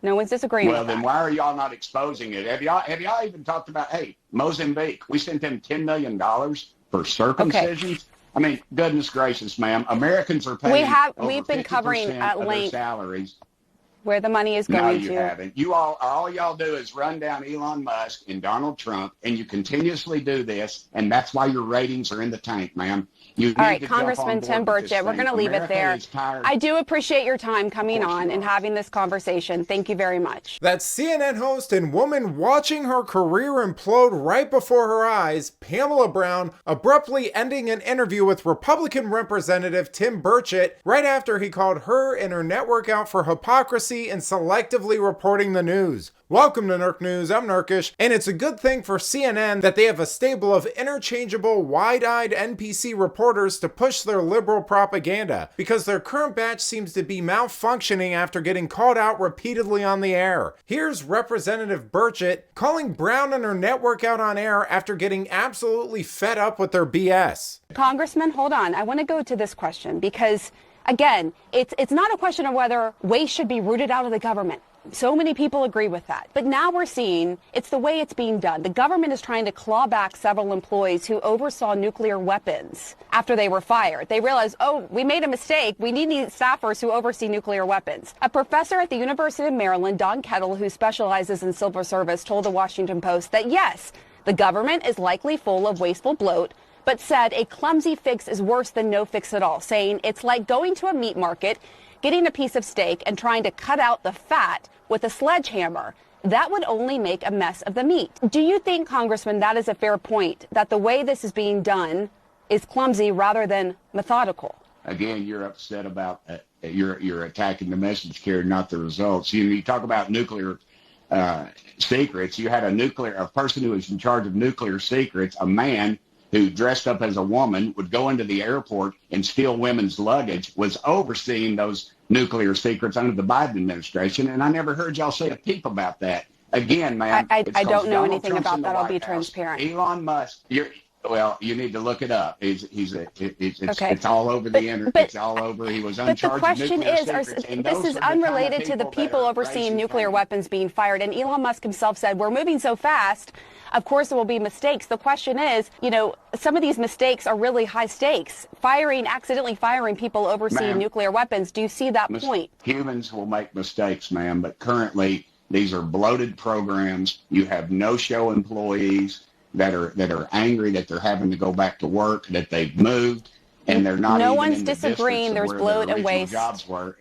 No one's disagreeing Well, with then that. why are y'all not exposing it? Have y'all even talked about, hey, Mozambique, we sent them $10 million for Okay. circumcisions? I mean, goodness gracious, ma'am. Americans are We paying have over we've been covering 50% at of their length salaries. where the money is No, going you to. haven't. All y'all do is run down Elon Musk and Donald Trump, and you continuously do this, and that's why your ratings are in the tank, ma'am. You All need right, to jump on Congressman Tim board with this Burchett, we're thing. going to leave it America there. is tired. I do appreciate your time coming Of course on you and are. having this conversation. Thank you very much. That CNN host and woman watching her career implode right before her eyes, Pamela Brown, abruptly ending an interview with Republican Representative Tim Burchett right after he called her and her network out for hypocrisy and selectively reporting the news. Welcome to Nerk News, I'm Nerkish, and it's a good thing for CNN that they have a stable of interchangeable, wide-eyed NPC reporters to push their liberal propaganda, because their current batch seems to be malfunctioning after getting called out repeatedly on the air. Here's Representative Burchett calling Brown and her network out on air after getting absolutely fed up with their BS. Congressman, hold on. I want to go to this question because, again, it's not a question of whether waste should be rooted out of the government. So many people agree with that. But now we're seeing it's the way it's being done. The government is trying to claw back several employees who oversaw nuclear weapons after they were fired. They realized, oh, we made a mistake. We need staffers who oversee nuclear weapons. A professor at the University of Maryland, Don Kettle, who specializes in civil service, told the Washington Post that, yes, the government is likely full of wasteful bloat, but said a clumsy fix is worse than no fix at all, saying it's like going to a meat market, getting a piece of steak and trying to cut out the fat with a sledgehammer. That would only make a mess of the meat. Do you think, Congressman, that is a fair point, that the way this is being done is clumsy rather than methodical? Again, you're upset about you're attacking the message carrier, not the results. You talk about nuclear secrets. You had a person who was in charge of nuclear secrets, a man who dressed up as a woman, would go into the airport and steal women's luggage, was overseeing those nuclear secrets under the Biden administration, and I never heard y'all say a peep about that. Again, ma'am, I don't know Donald anything Trump's about in the that. I'll White be House. transparent. Elon Musk, you need to look it up. Okay. It's all over the internet. It's all over. He was But the uncharged question nuclear is, secrets, and this those is are the kind of unrelated to the that people are overseeing raising nuclear funds. weapons being fired. And Elon Musk himself said, we're moving so fast. Of course, there will be mistakes. The question is, some of these mistakes are really high stakes. Accidentally firing people overseeing nuclear weapons. Do you see that point? Humans will make mistakes, ma'am, but currently these are bloated programs. You have no-show employees that are angry that they're having to go back to work, that they've moved, and they're not. No even one's in the disagreeing. districts of There's where bloat their and original waste. jobs were.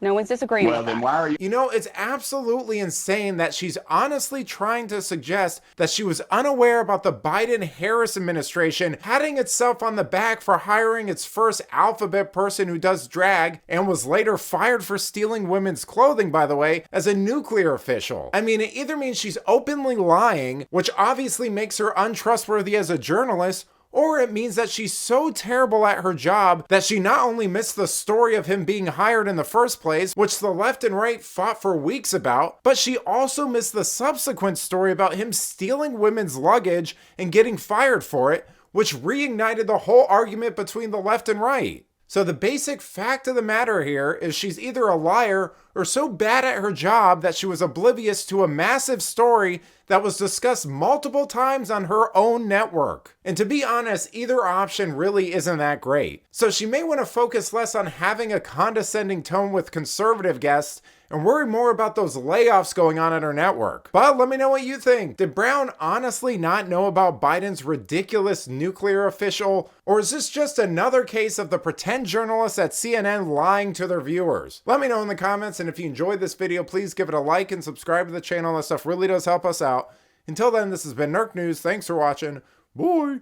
No one's disagreeing Well, with then that. why are you? It's absolutely insane that she's honestly trying to suggest that she was unaware about the Biden-Harris administration patting itself on the back for hiring its first alphabet person who does drag and was later fired for stealing women's clothing, by the way, as a nuclear official. I mean, it either means she's openly lying, which obviously makes her untrustworthy as a journalist, or it means that she's so terrible at her job that she not only missed the story of him being hired in the first place, which the left and right fought for weeks about, but she also missed the subsequent story about him stealing women's luggage and getting fired for it, which reignited the whole argument between the left and right. So the basic fact of the matter here is she's either a liar or so bad at her job that she was oblivious to a massive story that was discussed multiple times on her own network. And to be honest, either option really isn't that great. So she may want to focus less on having a condescending tone with conservative guests and worry more about those layoffs going on at her network. But let me know what you think. Did Brown honestly not know about Biden's ridiculous nuclear official? Or is this just another case of the pretend journalists at CNN lying to their viewers? Let me know in the comments, and if you enjoyed this video, please give it a like and subscribe to the channel. That stuff really does help us out. Until then, this has been Nerk News. Thanks for watching. Bye!